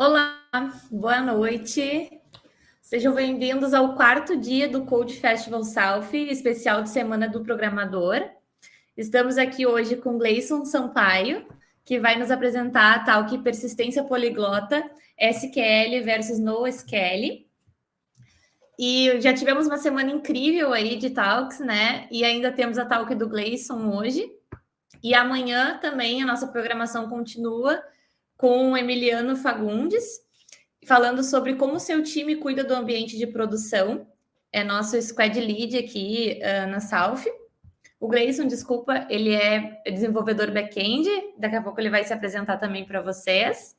Olá, boa noite. Sejam bem-vindos ao quarto dia do Code Festival South, especial de Semana do Programador. Estamos aqui hoje com Gleison Sampaio, que vai nos apresentar a talk Persistência Poliglota, SQL versus NoSQL. E já tivemos uma semana incrível aí de talks, né? E ainda temos a talk do Gleison hoje. E amanhã também a nossa programação continua com o Emiliano Fagundes, falando sobre como o seu time cuida do ambiente de produção. É nosso squad lead aqui na South. O Gleison, desculpa, ele é desenvolvedor back-end. Daqui a pouco ele vai se apresentar também para vocês.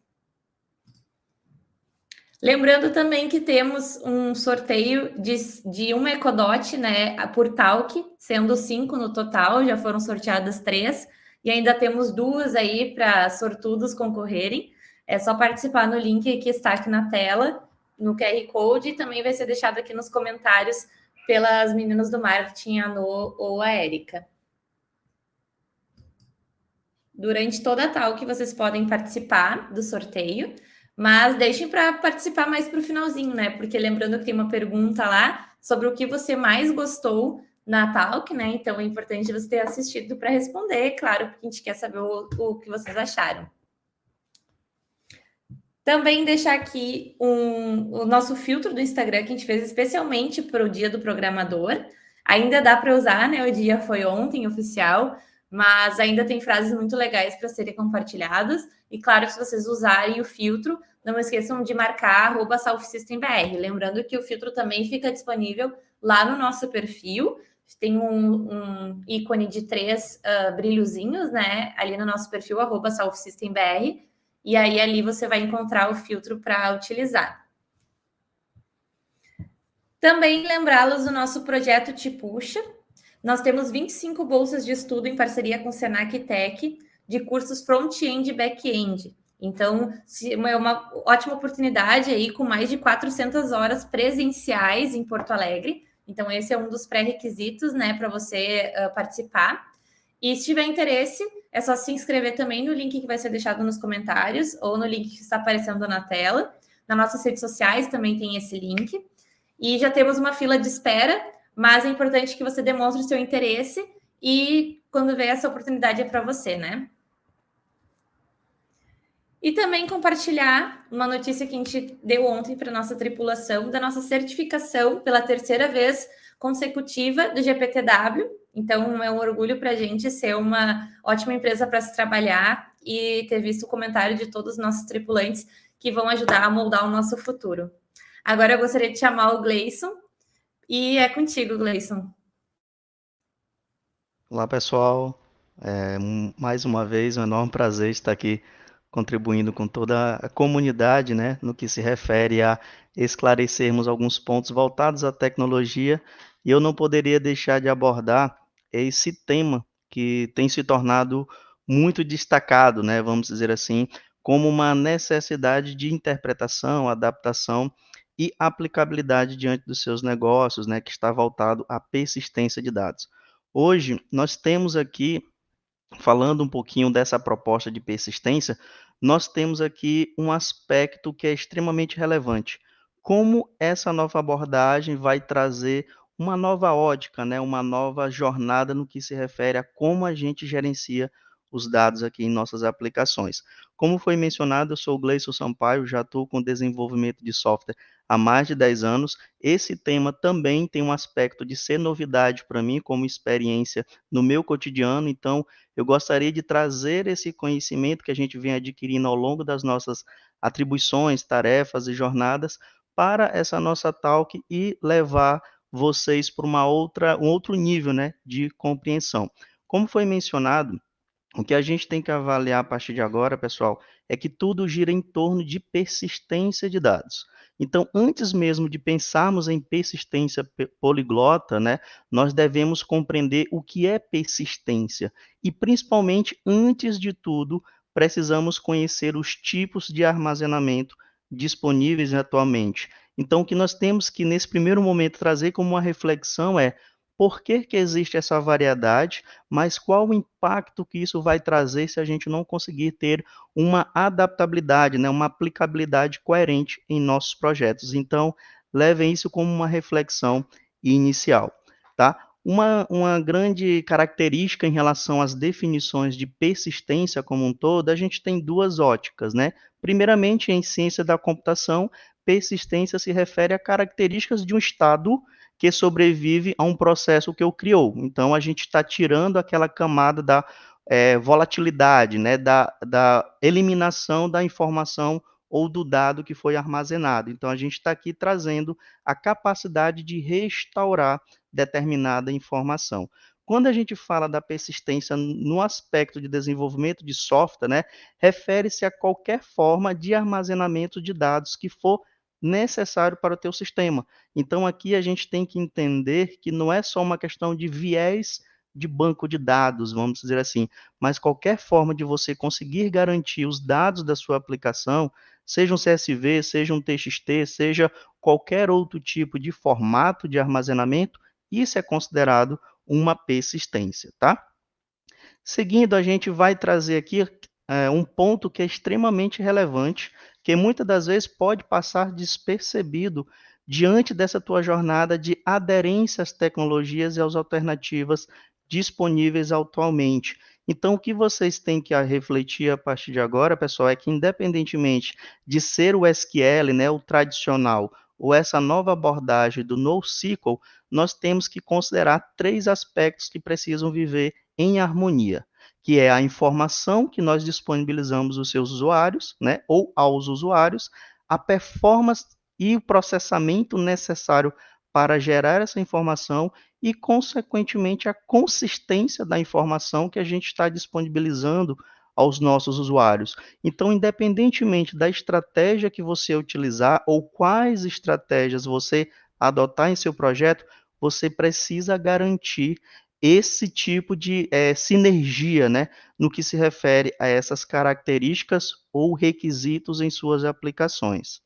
Lembrando também que temos um sorteio de uma Ecodot, né, por talk, sendo 5 no total, já foram sorteadas 3, e ainda temos 2 aí para sortudos concorrerem. É só participar no link que está aqui na tela, no QR Code, e também vai ser deixado aqui nos comentários pelas meninas do marketing, a No ou a Érica. Durante toda a talk vocês podem participar do sorteio, mas deixem para participar mais para o finalzinho, né? Porque lembrando que tem uma pergunta lá sobre o que você mais gostou na talk, né? Então é importante você ter assistido para responder, claro, porque a gente quer saber o que vocês acharam. Também deixar aqui o nosso filtro do Instagram que a gente fez especialmente para o dia do programador. Ainda dá para usar, né? O dia foi ontem, oficial, mas ainda tem frases muito legais para serem compartilhadas. E claro, se vocês usarem o filtro, não esqueçam de marcar @SouthSystemBR. Lembrando que o filtro também fica disponível lá no nosso perfil. Tem um ícone de 3 brilhozinhos, né? Ali no nosso perfil, @SouthSystemBR. E aí ali você vai encontrar o filtro para utilizar. Também lembrá-los do nosso projeto Te Puxa. Nós temos 25 bolsas de estudo em parceria com o Senac Tech de cursos front-end e back-end. Então, é uma ótima oportunidade aí com mais de 400 horas presenciais em Porto Alegre. Então, esse é um dos pré-requisitos, né, para você participar. E se tiver interesse, é só se inscrever também no link que vai ser deixado nos comentários ou no link que está aparecendo na tela. Nas nossas redes sociais também tem esse link. E já temos uma fila de espera, mas é importante que você demonstre o seu interesse e quando vê essa oportunidade é para você, né? E também compartilhar uma notícia que a gente deu ontem para nossa tripulação, da nossa certificação pela 3ª vez consecutiva do GPTW. Então, é um orgulho para a gente ser uma ótima empresa para se trabalhar e ter visto o comentário de todos os nossos tripulantes que vão ajudar a moldar o nosso futuro. Agora eu gostaria de chamar o Gleison e é contigo, Gleison. Olá, pessoal. Mais uma vez, um enorme prazer estar aqui contribuindo com toda a comunidade, né, no que se refere a esclarecermos alguns pontos voltados à tecnologia. E eu não poderia deixar de abordar esse tema que tem se tornado muito destacado, né, vamos dizer assim, como uma necessidade de interpretação, adaptação e aplicabilidade diante dos seus negócios, né, que está voltado à persistência de dados. Hoje, nós temos aqui, falando um pouquinho dessa proposta de persistência, nós temos aqui um aspecto que é extremamente relevante. Como essa nova abordagem vai trazer uma nova ótica, né, uma nova jornada no que se refere a como a gente gerencia os dados aqui em nossas aplicações. Como foi mencionado, eu sou o Gleison Sampaio, já estou com desenvolvimento de software há mais de 10 anos. Esse tema também tem um aspecto de ser novidade para mim, como experiência no meu cotidiano, então eu gostaria de trazer esse conhecimento que a gente vem adquirindo ao longo das nossas atribuições, tarefas e jornadas para essa nossa talk e levar vocês para um outro nível, né, de compreensão. Como foi mencionado, o que a gente tem que avaliar a partir de agora, pessoal, é que tudo gira em torno de persistência de dados. Então, antes mesmo de pensarmos em persistência poliglota, né, nós devemos compreender o que é persistência. E, principalmente, antes de tudo, precisamos conhecer os tipos de armazenamento disponíveis atualmente. Então, o que nós temos que, nesse primeiro momento, trazer como uma reflexão é por que que existe essa variedade, mas qual o impacto que isso vai trazer se a gente não conseguir ter uma adaptabilidade, né, uma aplicabilidade coerente em nossos projetos. Então, levem isso como uma reflexão inicial, tá? Uma grande característica em relação às definições de persistência como um todo, a gente tem duas óticas, né? Primeiramente, em ciência da computação, persistência se refere a características de um estado que sobrevive a um processo que o criou. Então, a gente está tirando aquela camada da volatilidade, né, da eliminação da informação ou do dado que foi armazenado. Então, a gente está aqui trazendo a capacidade de restaurar determinada informação. Quando a gente fala da persistência no aspecto de desenvolvimento de software, né, refere-se a qualquer forma de armazenamento de dados que for necessário para o teu sistema. Então, aqui a gente tem que entender que não é só uma questão de viés de banco de dados, vamos dizer assim, mas qualquer forma de você conseguir garantir os dados da sua aplicação, seja um CSV, seja um TXT, seja qualquer outro tipo de formato de armazenamento, isso é considerado uma persistência, tá? Seguindo, a gente vai trazer aqui um ponto que é extremamente relevante, que muitas das vezes pode passar despercebido diante dessa tua jornada de aderência às tecnologias e às alternativas disponíveis atualmente. Então, o que vocês têm que refletir a partir de agora, pessoal, é que independentemente de ser o SQL, né, o tradicional, ou essa nova abordagem do NoSQL, nós temos que considerar três aspectos que precisam viver em harmonia, que é a informação que nós disponibilizamos aos seus usuários, né, ou aos usuários, a performance e o processamento necessário para gerar essa informação e, consequentemente, a consistência da informação que a gente está disponibilizando aos nossos usuários. Então, independentemente da estratégia que você utilizar ou quais estratégias você adotar em seu projeto, você precisa garantir esse tipo de sinergia, né, no que se refere a essas características ou requisitos em suas aplicações.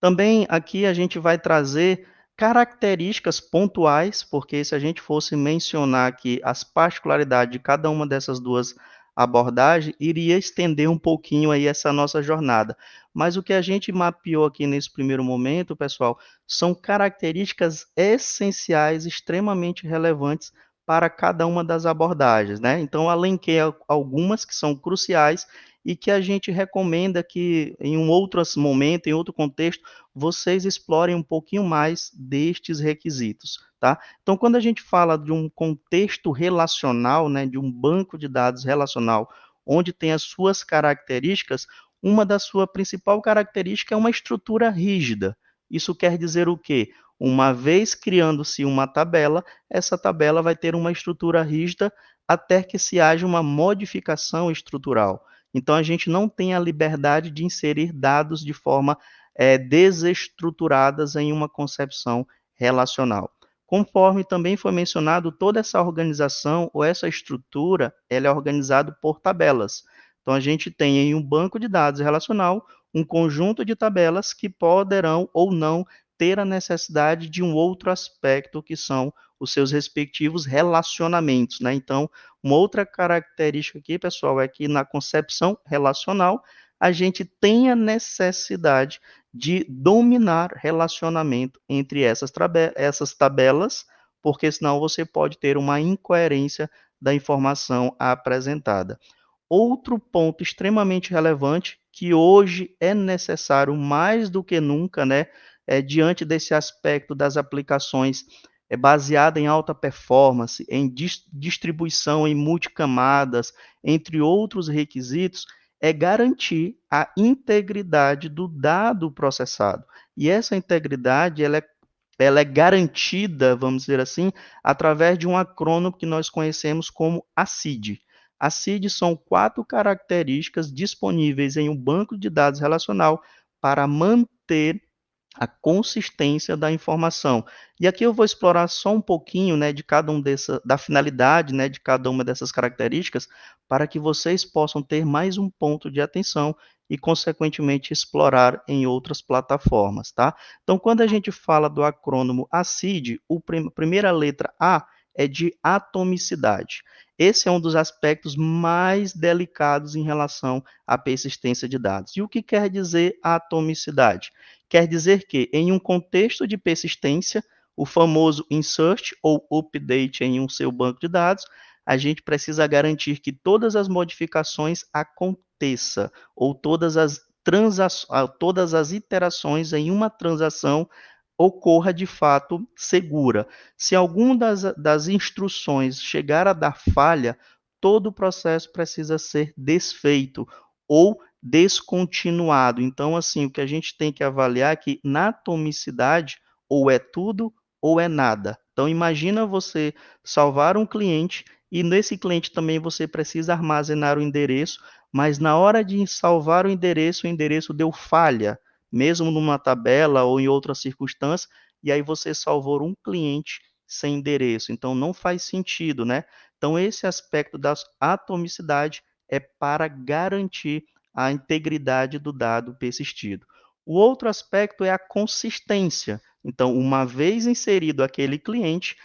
Também aqui a gente vai trazer características pontuais, porque se a gente fosse mencionar aqui as particularidades de cada uma dessas duas abordagens, iria estender um pouquinho aí essa nossa jornada. Mas o que a gente mapeou aqui nesse primeiro momento, pessoal, são características essenciais, extremamente relevantes para cada uma das abordagens, né? Então, elenquei algumas que são cruciais e que a gente recomenda que em um outro momento, em outro contexto, vocês explorem um pouquinho mais destes requisitos, tá? Então, quando a gente fala de um contexto relacional, né, de um banco de dados relacional, onde tem as suas características, uma da sua principal característica é uma estrutura rígida. Isso quer dizer o quê? Uma vez criando-se uma tabela, essa tabela vai ter uma estrutura rígida até que se haja uma modificação estrutural. Então, a gente não tem a liberdade de inserir dados de forma desestruturadas em uma concepção relacional. Conforme também foi mencionado, toda essa organização ou essa estrutura, ela é organizada por tabelas. Então, a gente tem em um banco de dados relacional um conjunto de tabelas que poderão ou não ter a necessidade de um outro aspecto, que são os seus respectivos relacionamentos, né? Então, uma outra característica aqui, pessoal, é que na concepção relacional, a gente tem a necessidade de dominar relacionamento entre essas tabelas, porque senão você pode ter uma incoerência da informação apresentada. Outro ponto extremamente relevante, que hoje é necessário mais do que nunca, né, diante desse aspecto das aplicações baseada em alta performance, em distribuição em multicamadas, entre outros requisitos, é garantir a integridade do dado processado. E essa integridade, ela é garantida, vamos dizer assim, através de um acrônimo que nós conhecemos como ACID. ACID são 4 características disponíveis em um banco de dados relacional para manter a consistência da informação. E aqui eu vou explorar só um pouquinho, né, de cada da finalidade, né, de cada uma dessas características, para que vocês possam ter mais um ponto de atenção e, consequentemente, explorar em outras plataformas, tá? Então, quando a gente fala do acrônimo ACID, a primeira letra A é de atomicidade. Esse é um dos aspectos mais delicados em relação à persistência de dados. E o que quer dizer atomicidade? Quer dizer que, em um contexto de persistência, o famoso insert ou update em um seu banco de dados, a gente precisa garantir que todas as modificações aconteçam, ou todas as iterações em uma transação ocorra de fato segura. Se alguma das instruções chegar a dar falha, todo o processo precisa ser desfeito ou descontinuado. Então, assim, o que a gente tem que avaliar é que na atomicidade, ou é tudo ou é nada. Então, imagina você salvar um cliente e nesse cliente também você precisa armazenar o endereço, mas na hora de salvar o endereço deu falha, mesmo numa tabela ou em outra circunstância, e aí você salvou um cliente sem endereço. Então, não faz sentido, né? Então, esse aspecto da atomicidade é para garantir a integridade do dado persistido. O outro aspecto é a consistência. Então, uma vez inserido aquele cliente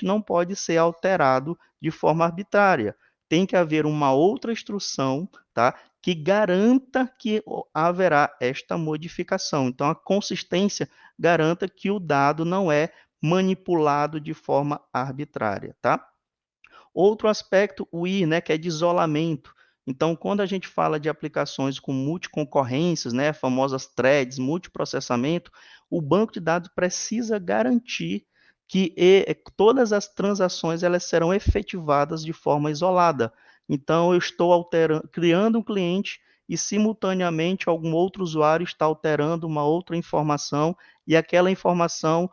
não pode ser alterado de forma arbitrária. Tem que haver uma outra instrução, tá, que garanta que haverá esta modificação. Então, a consistência garanta que o dado não é manipulado de forma arbitrária, tá? Outro aspecto, o I, né, que é de isolamento. Então, quando a gente fala de aplicações com multiconcorrências, né, famosas threads, multiprocessamento, o banco de dados precisa garantir que todas as transações elas serão efetivadas de forma isolada. Então, eu estou criando um cliente e, simultaneamente, algum outro usuário está alterando uma outra informação e aquela informação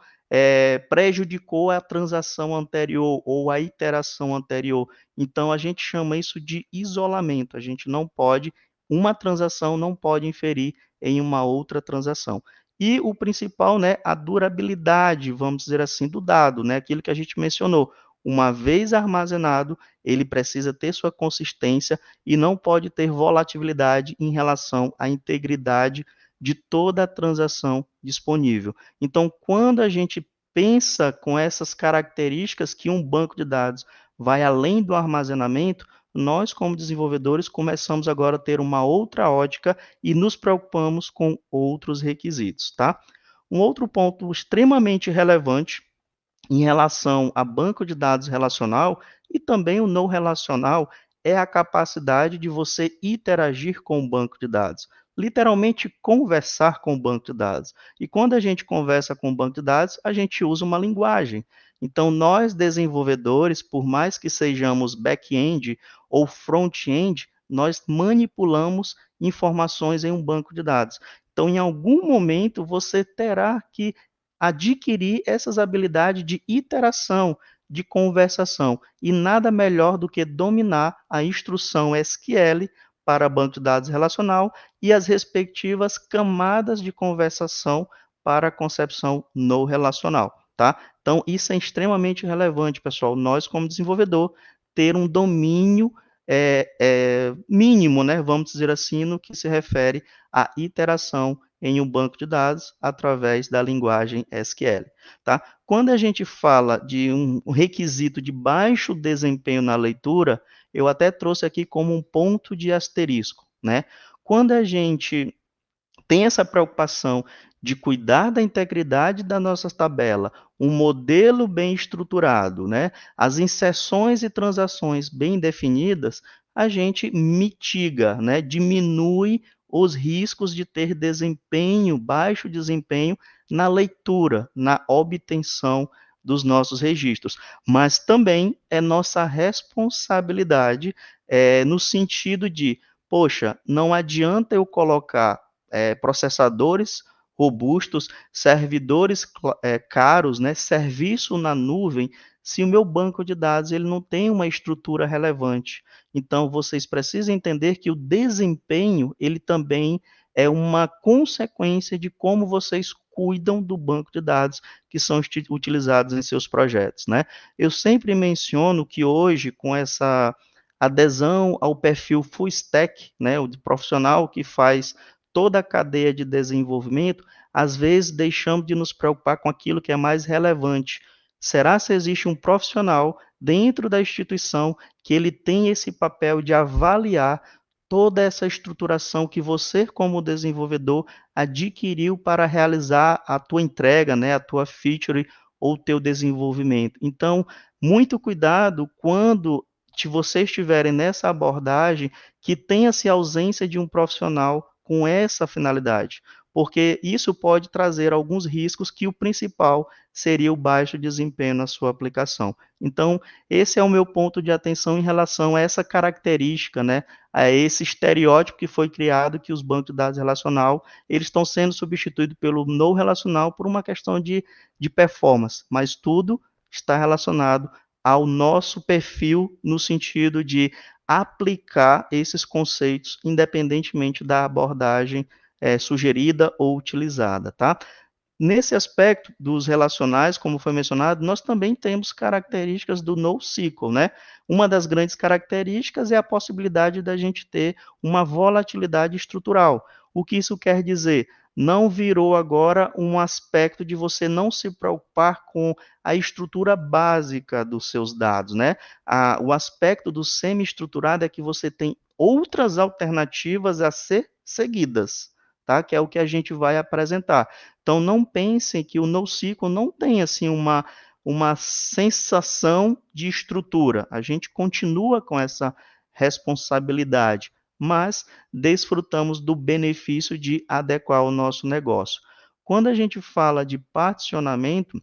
prejudicou a transação anterior ou a iteração anterior. Então, a gente chama isso de isolamento. A gente não pode, uma transação não pode inferir em uma outra transação. E o principal, né, a durabilidade, vamos dizer assim, do dado, né, aquilo que a gente mencionou. Uma vez armazenado, ele precisa ter sua consistência e não pode ter volatilidade em relação à integridade de toda a transação disponível. Então, quando a gente pensa com essas características que um banco de dados vai além do armazenamento, nós, como desenvolvedores, começamos agora a ter uma outra ótica e nos preocupamos com outros requisitos, tá? Um outro ponto extremamente relevante em relação a banco de dados relacional e também o não relacional é a capacidade de você interagir com o banco de dados, literalmente conversar com o banco de dados. E quando a gente conversa com o banco de dados, a gente usa uma linguagem. Então, nós desenvolvedores, por mais que sejamos back-end ou front-end, nós manipulamos informações em um banco de dados. Então, em algum momento, você terá que adquirir essas habilidades de iteração, de conversação. E nada melhor do que dominar a instrução SQL para banco de dados relacional e as respectivas camadas de conversação para a concepção no relacional, tá? Então, isso é extremamente relevante, pessoal. Nós, como desenvolvedor, ter um domínio mínimo, né? Vamos dizer assim, no que se refere à iteração em um banco de dados através da linguagem SQL, tá? Quando a gente fala de um requisito de baixo desempenho na leitura, eu até trouxe aqui como um ponto de asterisco, né? Quando a gente tem essa preocupação de cuidar da integridade da nossa tabela, um modelo bem estruturado, né? As inserções e transações bem definidas, a gente mitiga, né? Diminui os riscos de ter desempenho, baixo desempenho na leitura, na obtenção dos nossos registros. Mas também é nossa responsabilidade no sentido de, poxa, não adianta eu colocar processadores robustos, servidores caros, né, serviço na nuvem, se o meu banco de dados ele não tem uma estrutura relevante. Então, vocês precisam entender que o desempenho, ele também é uma consequência de como vocês cuidam do banco de dados que são utilizados em seus projetos, né? Eu sempre menciono que hoje, com essa adesão ao perfil full stack, né, o de profissional que faz toda a cadeia de desenvolvimento, às vezes deixamos de nos preocupar com aquilo que é mais relevante. Será se existe um profissional dentro da instituição que ele tem esse papel de avaliar toda essa estruturação que você, como desenvolvedor, adquiriu para realizar a tua entrega, né, a tua feature ou o teu desenvolvimento. Então, muito cuidado quando vocês estiverem nessa abordagem que tenha-se ausência de um profissional com essa finalidade, porque isso pode trazer alguns riscos que o principal seria o baixo desempenho na sua aplicação. Então, esse é o meu ponto de atenção em relação a essa característica, né, a esse estereótipo que foi criado que os bancos de dados relacional, eles estão sendo substituídos pelo não relacional por uma questão de performance, mas tudo está relacionado ao nosso perfil no sentido de aplicar esses conceitos independentemente da abordagem sugerida ou utilizada, tá? Nesse aspecto dos relacionais, como foi mencionado, nós também temos características do NoSQL, né? Uma das grandes características é a possibilidade da gente ter uma volatilidade estrutural. O que isso quer dizer? Não virou agora um aspecto de você não se preocupar com a estrutura básica dos seus dados, né? O aspecto do semi-estruturado é que você tem outras alternativas a ser seguidas, tá? Que é o que a gente vai apresentar. Então, não pensem que o NoSQL não tem assim uma sensação de estrutura. A gente continua com essa responsabilidade, mas desfrutamos do benefício de adequar o nosso negócio. Quando a gente fala de particionamento,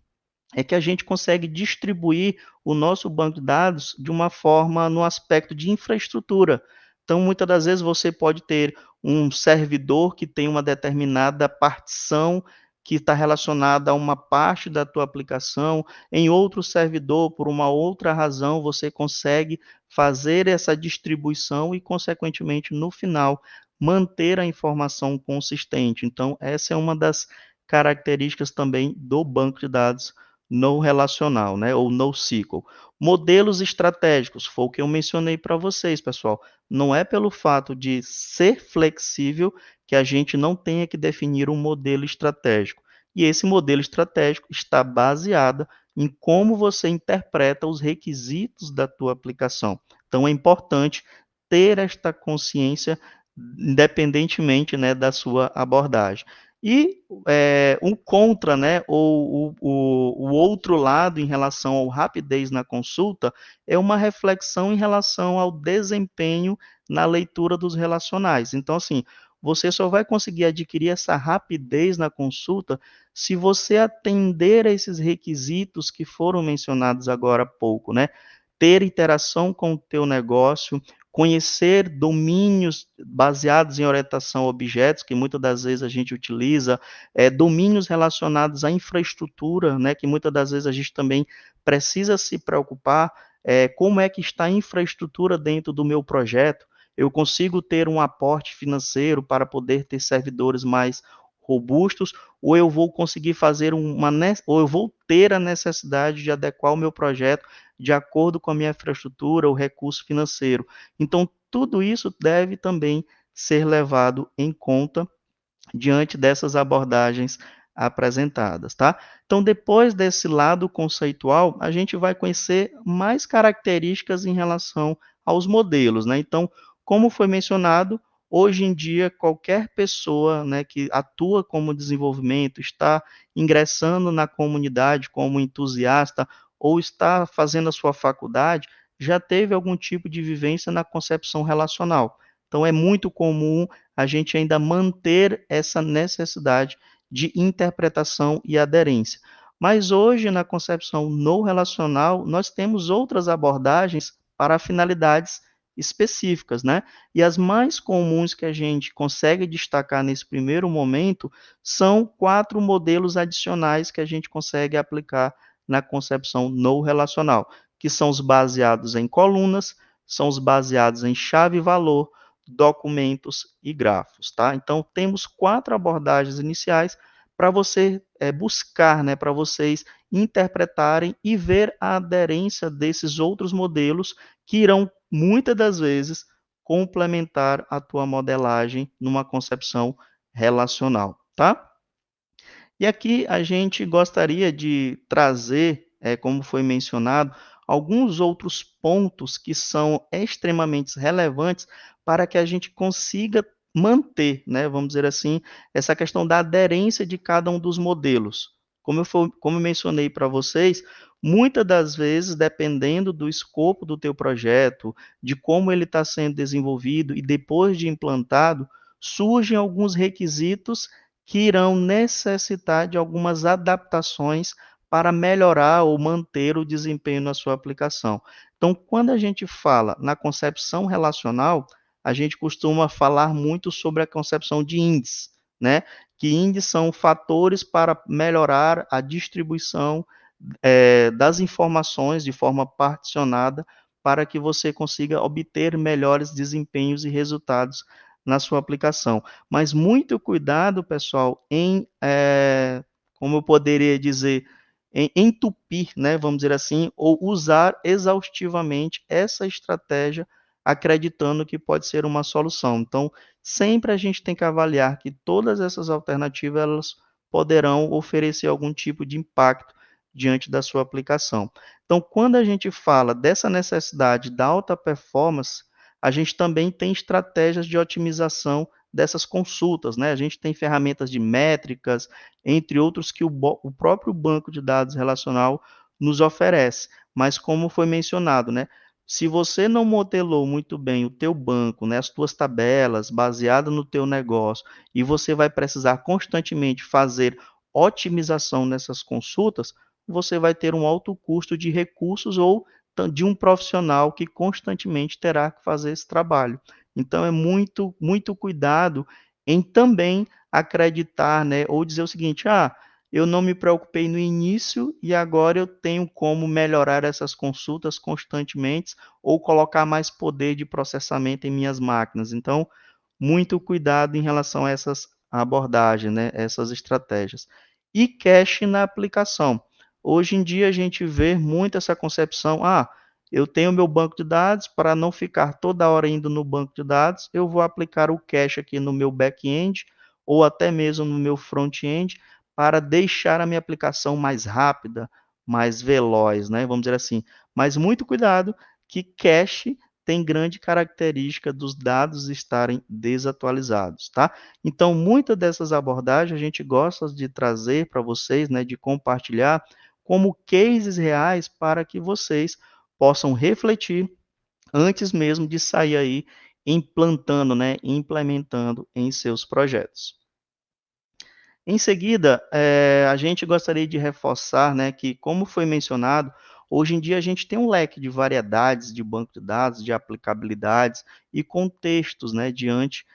é que a gente consegue distribuir o nosso banco de dados de uma forma no aspecto de infraestrutura. Então, muitas das vezes você pode ter um servidor que tem uma determinada partição que está relacionada a uma parte da tua aplicação, em outro servidor, por uma outra razão, você consegue fazer essa distribuição e, consequentemente, no final, manter a informação consistente. Então, essa é uma das características também do banco de dados não relacional, né, ou NoSQL. Modelos estratégicos, foi o que eu mencionei para vocês, pessoal. Não é pelo fato de ser flexível que a gente não tenha que definir um modelo estratégico. E esse modelo estratégico está baseado em como você interpreta os requisitos da tua aplicação. Então é importante ter esta consciência independentemente, né, da sua abordagem. E um contra, né, ou o outro lado em relação ao rapidez na consulta é uma reflexão em relação ao desempenho na leitura dos relacionais. Então, assim, você só vai conseguir adquirir essa rapidez na consulta se você atender a esses requisitos que foram mencionados agora há pouco, né? Ter interação com o teu negócio, conhecer domínios baseados em orientação a objetos, que muitas das vezes a gente utiliza, domínios relacionados à infraestrutura, né, que muitas das vezes a gente também precisa se preocupar, como é que está a infraestrutura dentro do meu projeto, eu consigo ter um aporte financeiro para poder ter servidores mais robustos, ou eu vou conseguir fazer ou eu vou ter a necessidade de adequar o meu projeto de acordo com a minha infraestrutura, o recurso financeiro. Então, tudo isso deve também ser levado em conta diante dessas abordagens apresentadas, tá? Então, depois desse lado conceitual, a gente vai conhecer mais características em relação aos modelos, né? Então, como foi mencionado, hoje em dia qualquer pessoa, né, que atua como desenvolvimento, está ingressando na comunidade como entusiasta ou está fazendo a sua faculdade, já teve algum tipo de vivência na concepção relacional. Então, é muito comum a gente ainda manter essa necessidade de interpretação e aderência. Mas hoje, na concepção não relacional, nós temos outras abordagens para finalidades específicas, né? E as mais comuns que a gente consegue destacar nesse primeiro momento são 4 modelos adicionais que a gente consegue aplicar na concepção não relacional, que são os baseados em colunas, são os baseados em chave-valor, documentos e grafos, tá? Então, temos 4 abordagens iniciais para você buscar, né, para vocês interpretarem e ver a aderência desses outros modelos que irão muitas das vezes, complementar a tua modelagem numa concepção relacional, tá? E aqui a gente gostaria de trazer, como foi mencionado, alguns outros pontos que são extremamente relevantes para que a gente consiga manter, né, vamos dizer assim, essa questão da aderência de cada um dos modelos. Como eu mencionei para vocês, muitas das vezes, dependendo do escopo do teu projeto, de como ele está sendo desenvolvido e depois de implantado, surgem alguns requisitos que irão necessitar de algumas adaptações para melhorar ou manter o desempenho na sua aplicação. Então, quando a gente fala na concepção relacional, a gente costuma falar muito sobre a concepção de índices, né? Que índices são fatores para melhorar a distribuição das informações de forma particionada para que você consiga obter melhores desempenhos e resultados na sua aplicação. Mas muito cuidado, pessoal, como eu poderia dizer, em entupir, né, vamos dizer assim, ou usar exaustivamente essa estratégia, acreditando que pode ser uma solução. Então, sempre a gente tem que avaliar que todas essas alternativas elas poderão oferecer algum tipo de impacto diante da sua aplicação. Então, quando a gente fala dessa necessidade da alta performance, a gente também tem estratégias de otimização dessas consultas, né? A gente tem ferramentas de métricas, entre outros, que o próprio banco de dados relacional nos oferece. Mas como foi mencionado, né? Se você não modelou muito bem o teu banco, né, as tuas tabelas baseadas no teu negócio, e você vai precisar constantemente fazer otimização nessas consultas, você vai ter um alto custo de recursos ou de um profissional que constantemente terá que fazer esse trabalho. Então, é muito, muito cuidado em também acreditar, né, ou dizer o seguinte, eu não me preocupei no início e agora eu tenho como melhorar essas consultas constantemente ou colocar mais poder de processamento em minhas máquinas. Então, muito cuidado em relação a essas abordagens, né, essas estratégias. E cache na aplicação. Hoje em dia a gente vê muito essa concepção, eu tenho meu banco de dados, para não ficar toda hora indo no banco de dados, eu vou aplicar o cache aqui no meu back-end ou até mesmo no meu front-end para deixar a minha aplicação mais rápida, mais veloz, né? Vamos dizer assim. Mas muito cuidado que cache tem grande característica dos dados estarem desatualizados, tá? Então, muitas dessas abordagens a gente gosta de trazer para vocês, né, de compartilhar como cases reais para que vocês possam refletir antes mesmo de sair aí implantando, né, implementando em seus projetos. Em seguida, a gente gostaria de reforçar, né, que, como foi mencionado, hoje em dia a gente tem um leque de variedades de banco de dados, de aplicabilidades e contextos, né, diante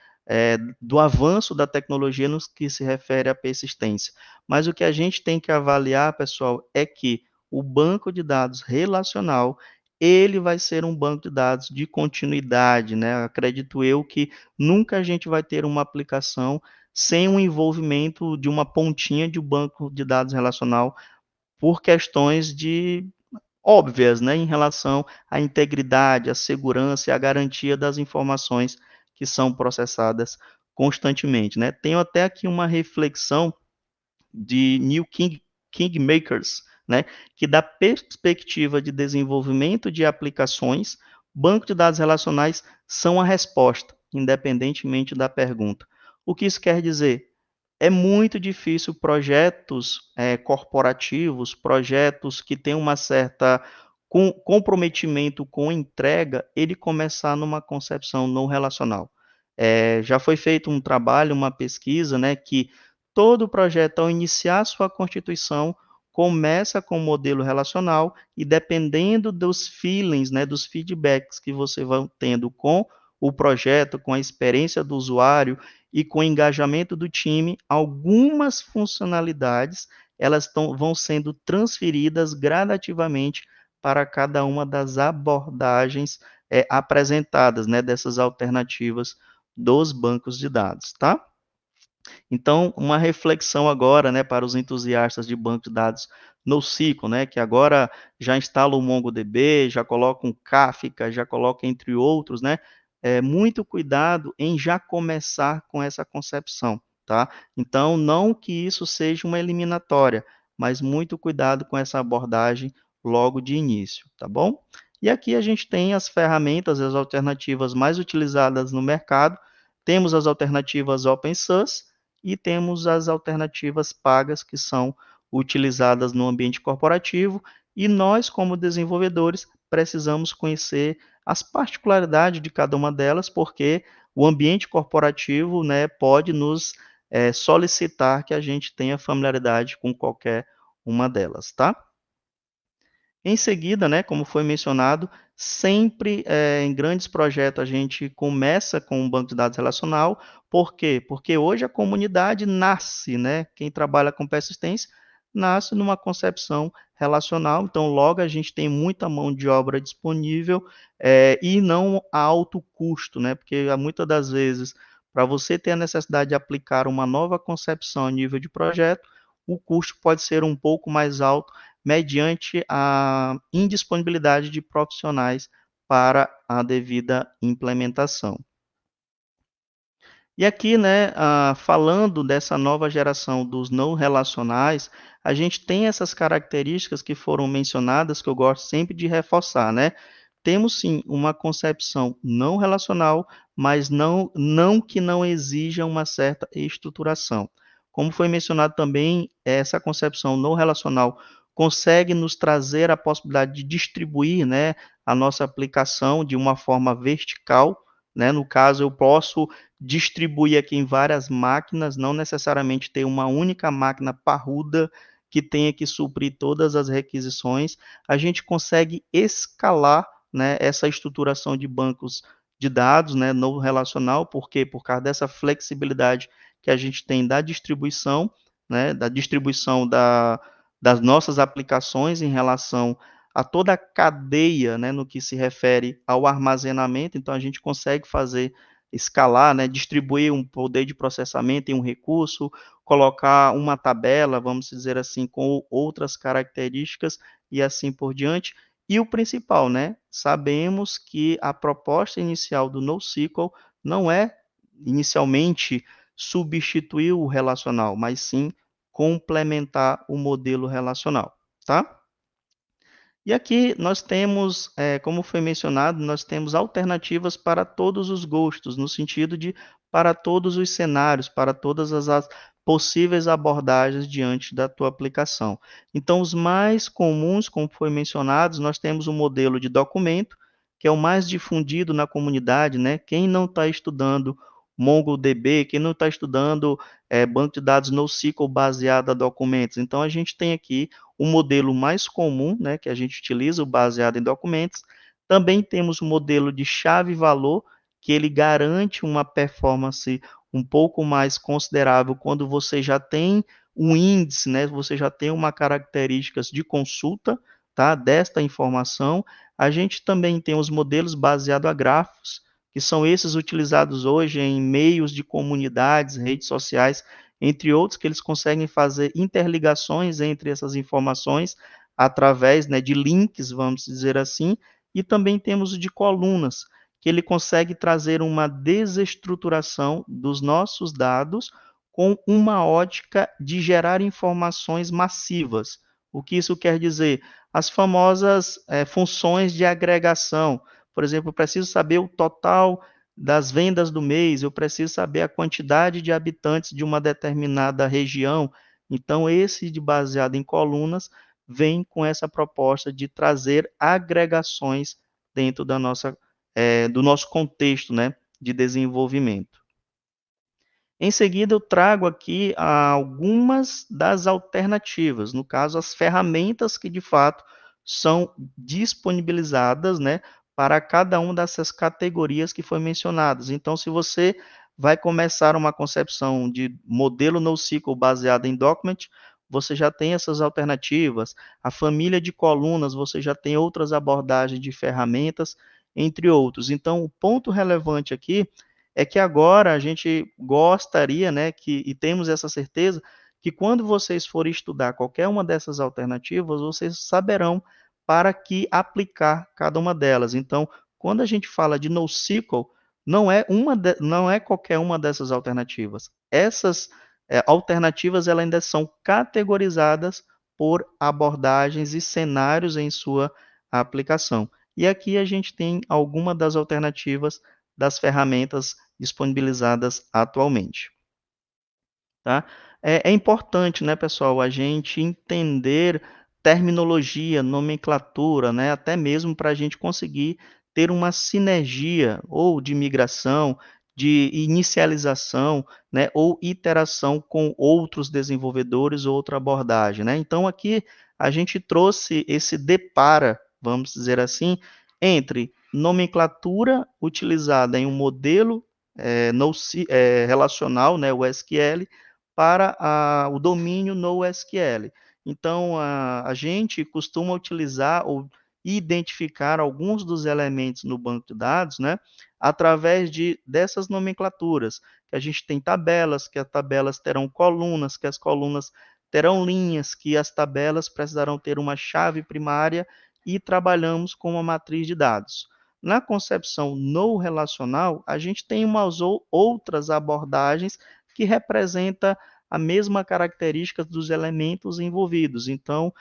do avanço da tecnologia no que se refere à persistência. Mas o que a gente tem que avaliar, pessoal, é que o banco de dados relacional ele vai ser um banco de dados de continuidade, né? Acredito eu que nunca a gente vai ter uma aplicação sem um envolvimento de uma pontinha de um banco de dados relacional por questões de óbvias, né, em relação à integridade, à segurança e à garantia das informações que são processadas constantemente, né? Tenho até aqui uma reflexão de Kingmakers, né, que da perspectiva de desenvolvimento de aplicações, banco de dados relacionais são a resposta, independentemente da pergunta. O que isso quer dizer? É muito difícil projetos corporativos, projetos que têm uma certa comprometimento com entrega, ele começar numa concepção não relacional. Já foi feito um trabalho, uma pesquisa, né, que todo projeto, ao iniciar sua constituição, começa com o modelo relacional e dependendo dos feelings, né, dos feedbacks que você vai tendo com o projeto, com a experiência do usuário e com o engajamento do time, algumas funcionalidades elas vão sendo transferidas gradativamente para cada uma das abordagens apresentadas, né, dessas alternativas dos bancos de dados, tá? Então, uma reflexão agora, né, para os entusiastas de banco de dados NoSQL, né, que agora já instala o MongoDB, já coloca um Kafka, já coloca entre outros, né, muito cuidado em já começar com essa concepção, tá? Então, não que isso seja uma eliminatória, mas muito cuidado com essa abordagem logo de início, tá bom? E aqui a gente tem as ferramentas, as alternativas mais utilizadas no mercado. Temos as alternativas open source e temos as alternativas pagas que são utilizadas no ambiente corporativo, e nós, como desenvolvedores, precisamos conhecer as particularidades de cada uma delas, porque o ambiente corporativo, né, pode nos solicitar que a gente tenha familiaridade com qualquer uma delas, tá? Em seguida, né, como foi mencionado, sempre em grandes projetos a gente começa com um banco de dados relacional. Por quê? Porque hoje a comunidade nasce, né? Quem trabalha com persistência nasce numa concepção relacional. Então, logo a gente tem muita mão de obra disponível e não a alto custo, né? Porque muitas das vezes, para você ter a necessidade de aplicar uma nova concepção a nível de projeto, o custo pode ser um pouco mais alto mediante a indisponibilidade de profissionais para a devida implementação. E aqui, né, falando dessa nova geração dos não relacionais, a gente tem essas características que foram mencionadas, que eu gosto sempre de reforçar, né? Temos sim uma concepção não relacional, mas não que não exija uma certa estruturação. Como foi mencionado também, essa concepção não relacional consegue nos trazer a possibilidade de distribuir, né, a nossa aplicação de uma forma vertical, né? No caso, eu posso distribuir aqui em várias máquinas, não necessariamente ter uma única máquina parruda que tenha que suprir todas as requisições. A gente consegue escalar, né, essa estruturação de bancos de dados, né, no relacional. Por quê? Por causa dessa flexibilidade que a gente tem da distribuição, né, das nossas aplicações em relação a toda a cadeia, né, no que se refere ao armazenamento. Então, a gente consegue fazer escalar, né, distribuir um poder de processamento em um recurso, colocar uma tabela, vamos dizer assim, com outras características e assim por diante. E o principal, né, sabemos que a proposta inicial do NoSQL não é inicialmente substituir o relacional, mas sim complementar o modelo relacional, tá? E aqui nós temos, como foi mencionado, nós temos alternativas para todos os gostos, no sentido de para todos os cenários, para todas as possíveis abordagens diante da tua aplicação. Então, os mais comuns, como foi mencionado, nós temos o modelo de documento, que é o mais difundido na comunidade, né? Quem não está estudando MongoDB, quem não está estudando banco de dados NoSQL baseado a documentos. Então, a gente tem aqui o modelo mais comum, né, que a gente utiliza, o baseado em documentos. Também temos o modelo de chave-valor, que ele garante uma performance um pouco mais considerável quando você já tem um índice, né, você já tem uma características de consulta, tá, desta informação. A gente também tem os modelos baseados a grafos, que são esses utilizados hoje em meios de comunidades, redes sociais, entre outros, que eles conseguem fazer interligações entre essas informações através, né, de links, vamos dizer assim, e também temos o de colunas, que ele consegue trazer uma desestruturação dos nossos dados com uma ótica de gerar informações massivas. O que isso quer dizer? As famosas funções de agregação. Por exemplo, eu preciso saber o total das vendas do mês, eu preciso saber a quantidade de habitantes de uma determinada região. Então, esse de baseado em colunas vem com essa proposta de trazer agregações dentro do nosso contexto, né, de desenvolvimento. Em seguida, eu trago aqui algumas das alternativas, no caso, as ferramentas que de fato são disponibilizadas, né, para cada uma dessas categorias que foi mencionadas. Então, se você vai começar uma concepção de modelo NoSQL baseado em document, você já tem essas alternativas. A família de colunas, você já tem outras abordagens de ferramentas, entre outros. Então, o ponto relevante aqui é que agora a gente gostaria, né, e temos essa certeza, que quando vocês forem estudar qualquer uma dessas alternativas, vocês saberão para que aplicar cada uma delas. Então, quando a gente fala de NoSQL, não é qualquer uma dessas alternativas. Essas alternativas elas ainda são categorizadas por abordagens e cenários em sua aplicação. E aqui a gente tem alguma das alternativas das ferramentas disponibilizadas atualmente. Tá? É importante, né, pessoal, a gente entender terminologia, nomenclatura, né, até mesmo para a gente conseguir ter uma sinergia ou de migração, de inicialização, né, ou iteração com outros desenvolvedores ou outra abordagem, né? Então aqui a gente trouxe esse depara, vamos dizer assim, entre nomenclatura utilizada em um modelo relacional, né, o SQL, para o domínio NoSQL. Então, a gente costuma utilizar ou identificar alguns dos elementos no banco de dados, né, através dessas nomenclaturas, que a gente tem tabelas, que as tabelas terão colunas, que as colunas terão linhas, que as tabelas precisarão ter uma chave primária e trabalhamos com uma matriz de dados. Na concepção no relacional, a gente tem umas outras abordagens que representa a mesma característica dos elementos envolvidos. Então,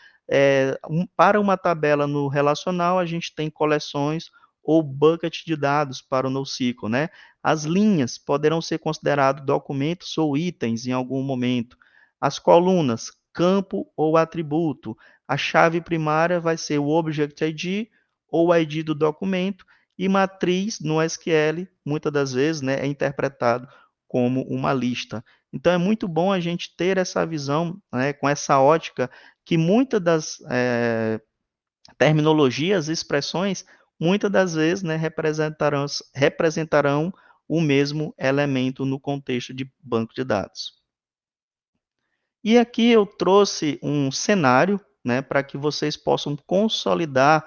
para uma tabela no relacional, a gente tem coleções ou bucket de dados para o NoSQL, né? As linhas poderão ser considerados documentos ou itens em algum momento. As colunas, campo ou atributo. A chave primária vai ser o Object ID ou o ID do documento, e matriz no SQL, muitas das vezes, né, é interpretado como uma lista. Então, é muito bom a gente ter essa visão, né, com essa ótica, que muitas das terminologias, expressões, muitas das vezes, né, representarão o mesmo elemento no contexto de banco de dados. E aqui eu trouxe um cenário, né, para que vocês possam consolidar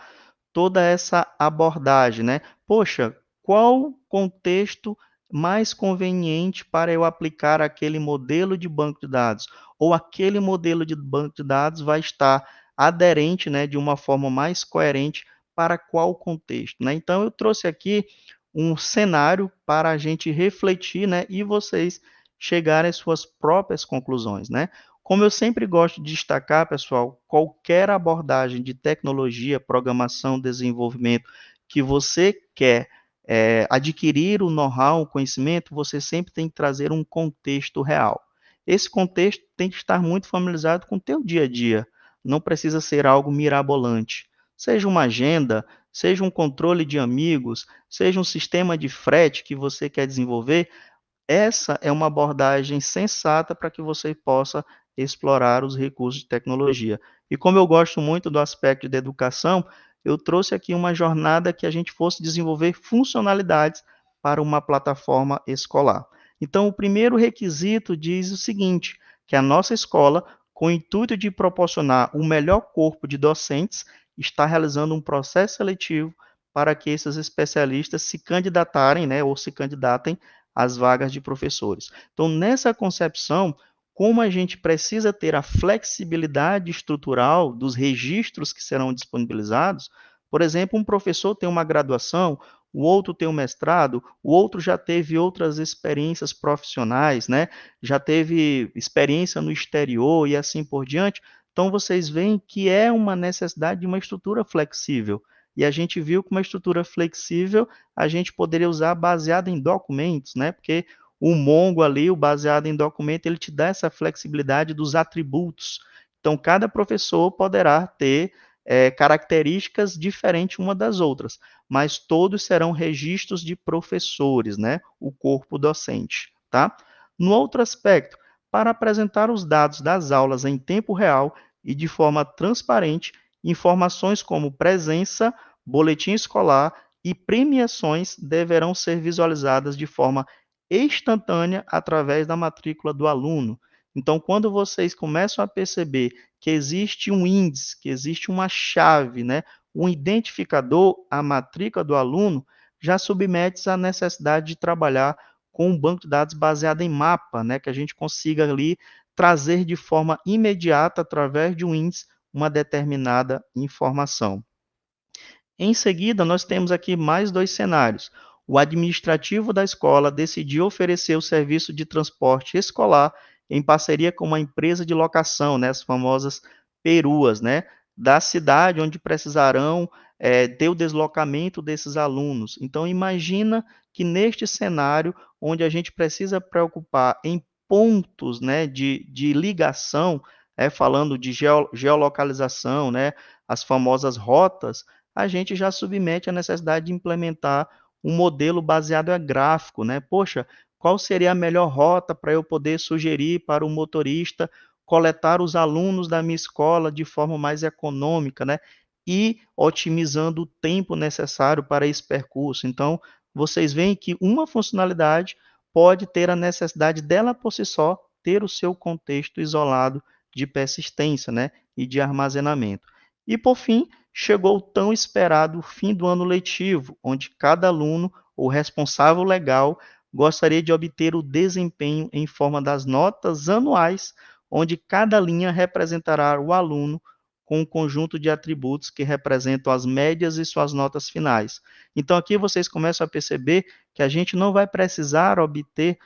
toda essa abordagem, né? Poxa, qual contexto mais conveniente para eu aplicar aquele modelo de banco de dados? Ou aquele modelo de banco de dados vai estar aderente, né, de uma forma mais coerente para qual contexto, né? Então eu trouxe aqui um cenário para a gente refletir, né, e vocês chegarem às suas próprias conclusões, né? Como eu sempre gosto de destacar, pessoal, qualquer abordagem de tecnologia, programação, desenvolvimento que você quer adquirir o know-how, o conhecimento, você sempre tem que trazer um contexto real. Esse contexto tem que estar muito familiarizado com o teu dia a dia. Não precisa ser algo mirabolante. Seja uma agenda, seja um controle de amigos, seja um sistema de frete que você quer desenvolver, essa é uma abordagem sensata para que você possa explorar os recursos de tecnologia. E como eu gosto muito do aspecto da educação, eu trouxe aqui uma jornada que a gente fosse desenvolver funcionalidades para uma plataforma escolar. Então, o primeiro requisito diz o seguinte, que a nossa escola, com o intuito de proporcionar o melhor corpo de docentes, está realizando um processo seletivo para que esses especialistas se candidatarem, né, ou se candidatem as vagas de professores. Então, nessa concepção, como a gente precisa ter a flexibilidade estrutural dos registros que serão disponibilizados, por exemplo, um professor tem uma graduação, o outro tem um mestrado, o outro já teve outras experiências profissionais, né? Já teve experiência no exterior e assim por diante. Então, vocês veem que é uma necessidade de uma estrutura flexível. E a gente viu que uma estrutura flexível a gente poderia usar baseado em documentos, né? Porque o Mongo ali, o baseado em documento, ele te dá essa flexibilidade dos atributos. Então, cada professor poderá ter características diferentes uma das outras, mas todos serão registros de professores, né? O corpo docente, tá? No outro aspecto, para apresentar os dados das aulas em tempo real e de forma transparente, informações como presença, boletim escolar e premiações deverão ser visualizadas de forma instantânea através da matrícula do aluno. Então, quando vocês começam a perceber que existe um índice, que existe uma chave, né, um identificador, a matrícula do aluno, já submete à necessidade de trabalhar com um banco de dados baseado em mapa, né, que a gente consiga ali trazer de forma imediata, através de um índice, uma determinada informação. Em seguida, nós temos aqui mais dois cenários. O administrativo da escola decidiu oferecer o serviço de transporte escolar em parceria com uma empresa de locação, né, as famosas peruas, né, da cidade onde precisarão ter o deslocamento desses alunos. Então, imagina que neste cenário, onde a gente precisa preocupar em pontos, né, de ligação, falando de geolocalização, né, as famosas rotas, a gente já submete a necessidade de implementar um modelo baseado em gráfico, né? Poxa, qual seria a melhor rota para eu poder sugerir para o motorista coletar os alunos da minha escola de forma mais econômica, né? E otimizando o tempo necessário para esse percurso. Então, vocês veem que uma funcionalidade pode ter a necessidade dela por si só ter o seu contexto isolado de persistência, né? E de armazenamento. E por fim, chegou o tão esperado fim do ano letivo, onde cada aluno ou responsável legal gostaria de obter o desempenho em forma das notas anuais, onde cada linha representará o aluno com um conjunto de atributos que representam as médias e suas notas finais. Então aqui vocês começam a perceber que a gente não vai precisar obter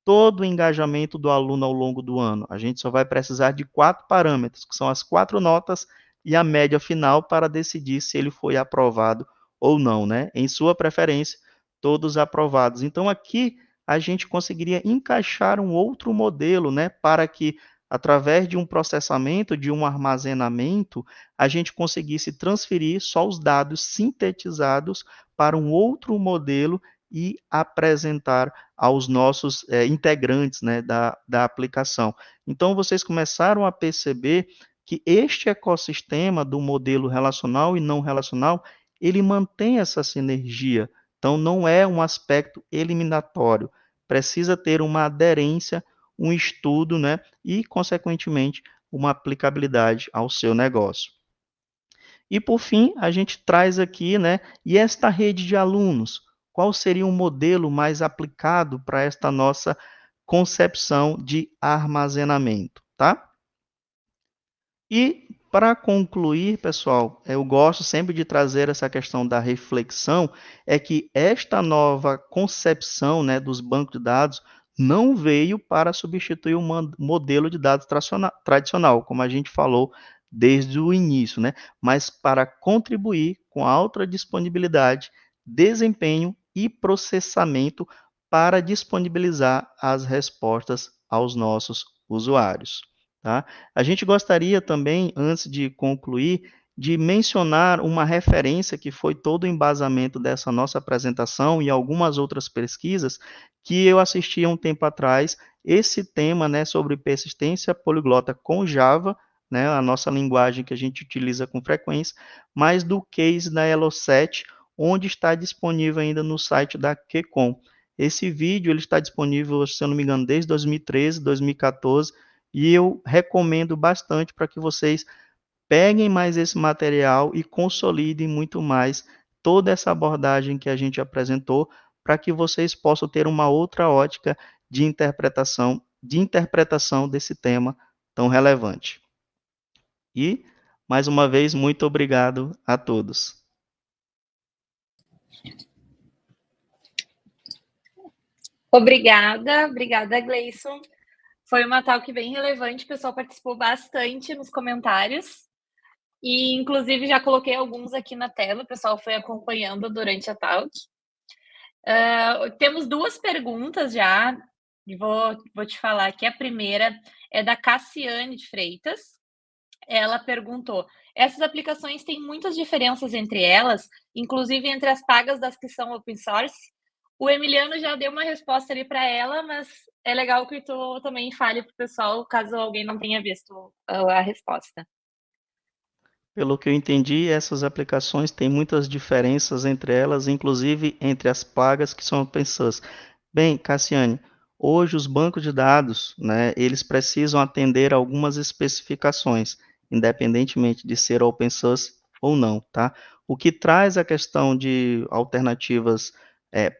todo o engajamento do aluno ao longo do ano. A gente só vai precisar de 4 parâmetros, que são as 4 notas e a média final para decidir se ele foi aprovado ou não, né? Em sua preferência, todos aprovados. Então aqui a gente conseguiria encaixar um outro modelo, né, para que através de um processamento, de um armazenamento, a gente conseguisse transferir só os dados sintetizados para um outro modelo e apresentar aos nossos integrantes, né, da aplicação. Então, vocês começaram a perceber que este ecossistema do modelo relacional e não relacional, ele mantém essa sinergia. Então, não é um aspecto eliminatório. Precisa ter uma aderência, um estudo, né, e, consequentemente, uma aplicabilidade ao seu negócio. E, por fim, a gente traz aqui, né, e esta rede de alunos? Qual seria um modelo mais aplicado para esta nossa concepção de armazenamento, tá? E para concluir, pessoal, eu gosto sempre de trazer essa questão da reflexão, é que esta nova concepção, né, dos bancos de dados não veio para substituir o modelo de dados tradicional, como a gente falou desde o início, né, mas para contribuir com a alta disponibilidade, desempenho e processamento para disponibilizar as respostas aos nossos usuários. Tá? A gente gostaria também, antes de concluir, de mencionar uma referência que foi todo o embasamento dessa nossa apresentação e algumas outras pesquisas que eu assisti há um tempo atrás, esse tema, né, sobre persistência poliglota com Java, né, a nossa linguagem que a gente utiliza com frequência, mas do case da Elo7, onde está disponível ainda no site da QCOM. Esse vídeo ele está disponível, se eu não me engano, desde 2013, 2014, e eu recomendo bastante para que vocês peguem mais esse material e consolidem muito mais toda essa abordagem que a gente apresentou, para que vocês possam ter uma outra ótica de interpretação desse tema tão relevante. E, mais uma vez, muito obrigado a todos. Obrigada, Gleison. Foi uma talk bem relevante, o pessoal participou bastante nos comentários. E, inclusive, já coloquei alguns aqui na tela, o pessoal foi acompanhando durante a talk. Temos 2 perguntas já, e vou te falar aqui. A primeira é da Cassiane de Freitas. Ela perguntou: essas aplicações têm muitas diferenças entre elas, inclusive entre as pagas das que são open source? O Emiliano já deu uma resposta ali para ela, mas é legal que tu também fale para o pessoal, caso alguém não tenha visto a resposta. Pelo que eu entendi, essas aplicações têm muitas diferenças entre elas, inclusive entre as pagas que são open source. Bem, Cassiane, hoje os bancos de dados, né, eles precisam atender a algumas especificações, independentemente de ser open source ou não, tá? O que traz a questão de alternativas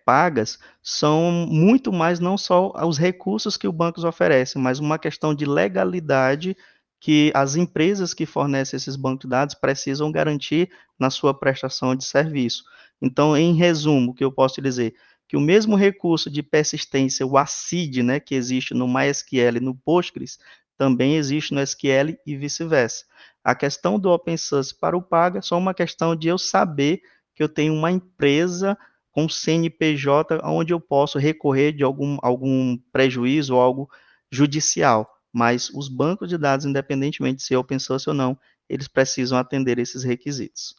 pagas são muito mais não só os recursos que o banco oferece, mas uma questão de legalidade que as empresas que fornecem esses bancos de dados precisam garantir na sua prestação de serviço. Então, em resumo, o que eu posso dizer? Que o mesmo recurso de persistência, o ACID, né, que existe no MySQL e no Postgres, também existe no SQL e vice-versa. A questão do open source para o pago é só uma questão de eu saber que eu tenho uma empresa com CNPJ onde eu posso recorrer de algum prejuízo ou algo judicial. Mas os bancos de dados, independentemente de ser open source ou não, eles precisam atender esses requisitos.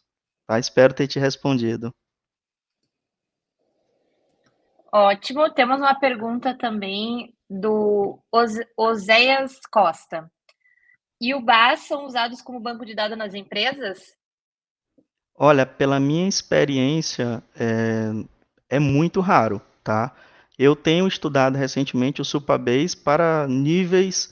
Tá? Espero ter te respondido. Ótimo. Temos uma pergunta também do Oséias Costa. E o BAS são usados como banco de dados nas empresas? Olha, pela minha experiência, é muito raro, tá? Eu tenho estudado recentemente o Supabase para níveis,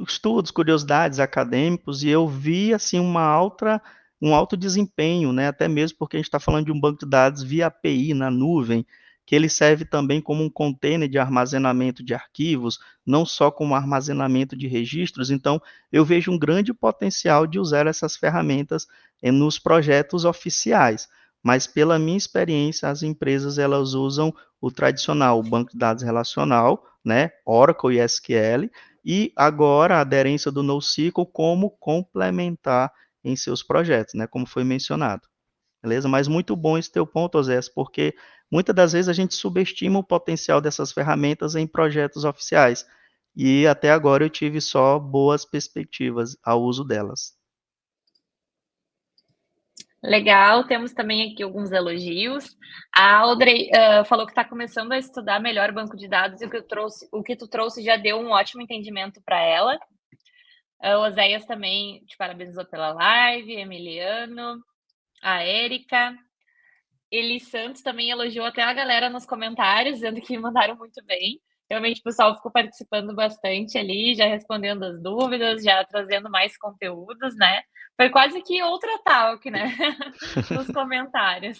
estudos, curiosidades acadêmicos, e eu vi assim um alto desempenho, né? Até mesmo porque a gente está falando de um banco de dados via API na nuvem, que ele serve também como um container de armazenamento de arquivos, não só como armazenamento de registros. Então, eu vejo um grande potencial de usar essas ferramentas nos projetos oficiais. Mas pela minha experiência, as empresas elas usam o tradicional, o banco de dados relacional, né, Oracle e SQL, e agora a aderência do NoSQL como complementar em seus projetos, né, como foi mencionado. Beleza? Mas muito bom esse teu ponto, Osés, porque muitas das vezes a gente subestima o potencial dessas ferramentas em projetos oficiais. E até agora eu tive só boas perspectivas ao uso delas. Legal, temos também aqui alguns elogios. A Audrey falou que está começando a estudar melhor banco de dados e o que tu trouxe já deu um ótimo entendimento para ela. O Oséias também te parabenizou pela live, Emiliano, a Érica. Eli Santos também elogiou até a galera nos comentários, dizendo que mandaram muito bem. Realmente o pessoal ficou participando bastante ali, já respondendo as dúvidas, já trazendo mais conteúdos, né? Foi quase que outra talk, né? Nos comentários.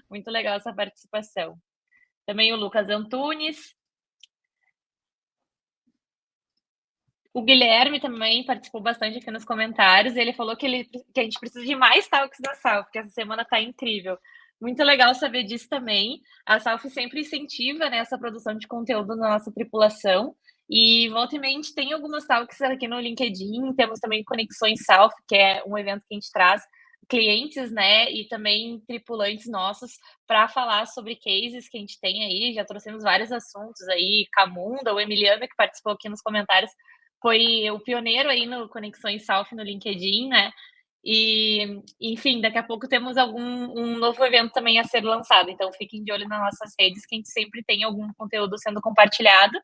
Muito legal essa participação. Também o Lucas Antunes. O Guilherme também participou bastante aqui nos comentários. Ele falou que a gente precisa de mais talks da Salf, porque essa semana está incrível. Muito legal saber disso também. A Salf sempre incentiva, né, essa produção de conteúdo na nossa tripulação. E volta e meia a gente tem algumas talks aqui no LinkedIn. Temos também Conexões Salf, que é um evento que a gente traz clientes, né, e também tripulantes nossos para falar sobre cases que a gente tem aí. Já trouxemos vários assuntos aí. Camunda, o Emiliano, que participou aqui nos comentários, foi o pioneiro aí no Conexões Salf no LinkedIn, né? E, enfim, daqui a pouco temos um novo evento também a ser lançado. Então, fiquem de olho nas nossas redes, que a gente sempre tem algum conteúdo sendo compartilhado.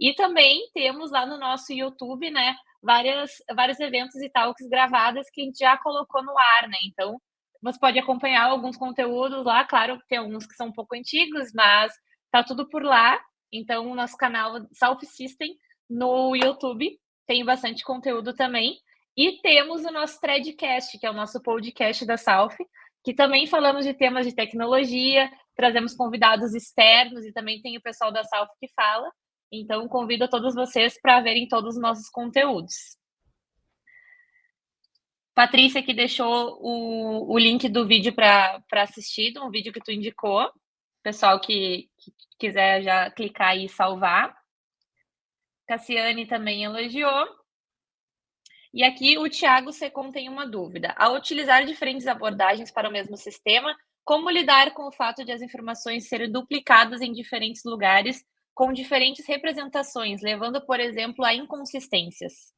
E também temos lá no nosso YouTube, né, vários eventos e talks gravadas que a gente já colocou no ar, né? Então, você pode acompanhar alguns conteúdos lá. Claro que tem alguns que são um pouco antigos, mas tá tudo por lá. Então, o nosso canal Salf System no YouTube tem bastante conteúdo também. E temos o nosso Threadcast, que é o nosso podcast da Salf, que também falamos de temas de tecnologia, trazemos convidados externos e também tem o pessoal da Salf que fala. Então, convido a todos vocês para verem todos os nossos conteúdos. Patrícia que deixou o link do vídeo para assistir, um vídeo que tu indicou. Pessoal que quiser já clicar e salvar. Cassiane também elogiou. E aqui o Thiago Secom tem uma dúvida. Ao utilizar diferentes abordagens para o mesmo sistema, como lidar com o fato de as informações serem duplicadas em diferentes lugares, com diferentes representações, levando, por exemplo, a inconsistências?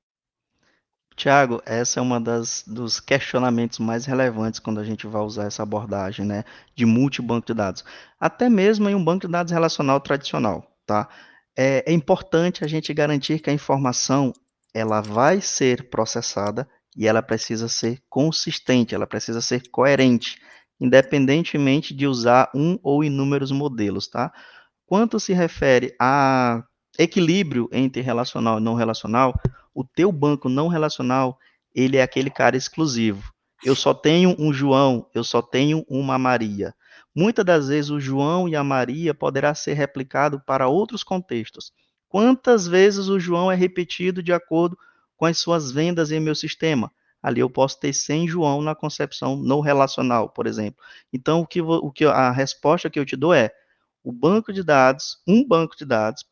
Tiago, essa é uma dos questionamentos mais relevantes quando a gente vai usar essa abordagem, né, de multibanco de dados. Até mesmo em um banco de dados relacional tradicional, tá? É importante a gente garantir que a informação ela vai ser processada e ela precisa ser consistente, ela precisa ser coerente, independentemente de usar um ou inúmeros modelos, tá? Quanto se refere a equilíbrio entre relacional e não relacional, o teu banco não relacional, ele é aquele cara exclusivo. Eu só tenho um João, eu só tenho uma Maria. muitas das vezes o João e a Maria poderá ser replicado para outros contextos. Quantas vezes o João é repetido de acordo com as suas vendas em meu sistema? Ali eu posso ter 100 João na concepção no relacional, por exemplo. Então, a resposta que eu te dou é: um banco de dados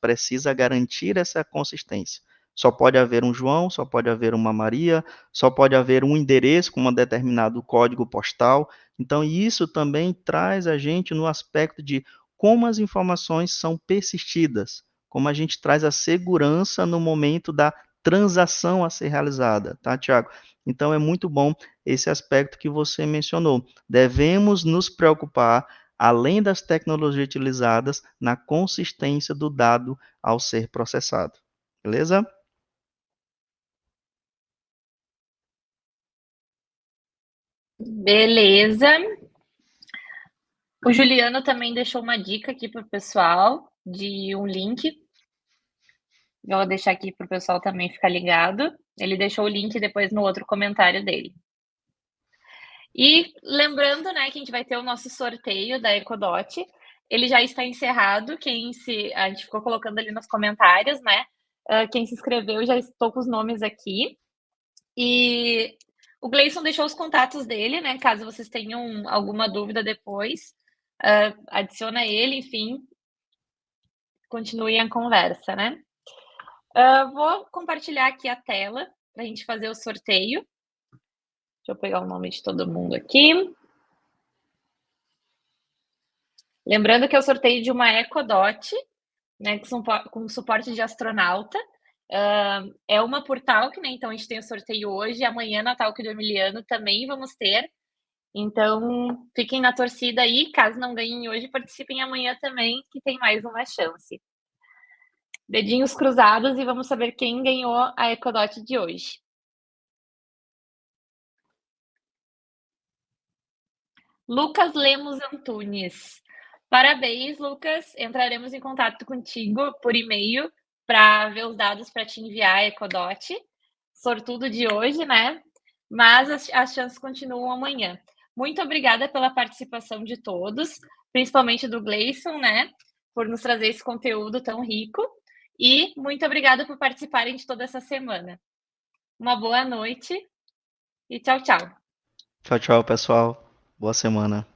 precisa garantir essa consistência. Só pode haver um João, só pode haver uma Maria, só pode haver um endereço com um determinado código postal. Então, isso também traz a gente no aspecto de como as informações são persistidas, como a gente traz a segurança no momento da transação a ser realizada, tá, Tiago? Então, é muito bom esse aspecto que você mencionou. Devemos nos preocupar, além das tecnologias utilizadas, na consistência do dado ao ser processado. Beleza? Beleza. O Juliano também deixou uma dica aqui para o pessoal de um link. Eu vou deixar aqui para o pessoal também ficar ligado. Ele deixou o link depois no outro comentário dele. E lembrando, né, que a gente vai ter o nosso sorteio da Ecodot. Ele já está encerrado. A gente ficou colocando ali nos comentários, né? Quem se inscreveu, já estou com os nomes aqui. E o Gleison deixou os contatos dele, né? Caso vocês tenham alguma dúvida depois, adiciona ele, enfim, continue a conversa, né? Vou compartilhar aqui a tela para a gente fazer o sorteio. Deixa eu pegar o nome de todo mundo aqui. Lembrando que é o sorteio de uma Ecodot, né, com suporte de astronauta. É uma por talk, né? Então a gente tem o sorteio hoje, amanhã na Talk do Emiliano também vamos ter. Então fiquem na torcida aí, caso não ganhem hoje, participem amanhã também, que tem mais uma chance. Dedinhos cruzados e vamos saber quem ganhou a Ecodot de hoje. Lucas Lemos Antunes. Parabéns, Lucas. Entraremos em contato contigo por e-mail para ver os dados para te enviar a Ecodot. Sortudo de hoje, né? Mas as chances continuam amanhã. Muito obrigada pela participação de todos, principalmente do Gleison, né? Por nos trazer esse conteúdo tão rico. E muito obrigada por participarem de toda essa semana. Uma boa noite e tchau, tchau. Tchau, tchau, pessoal. Boa semana.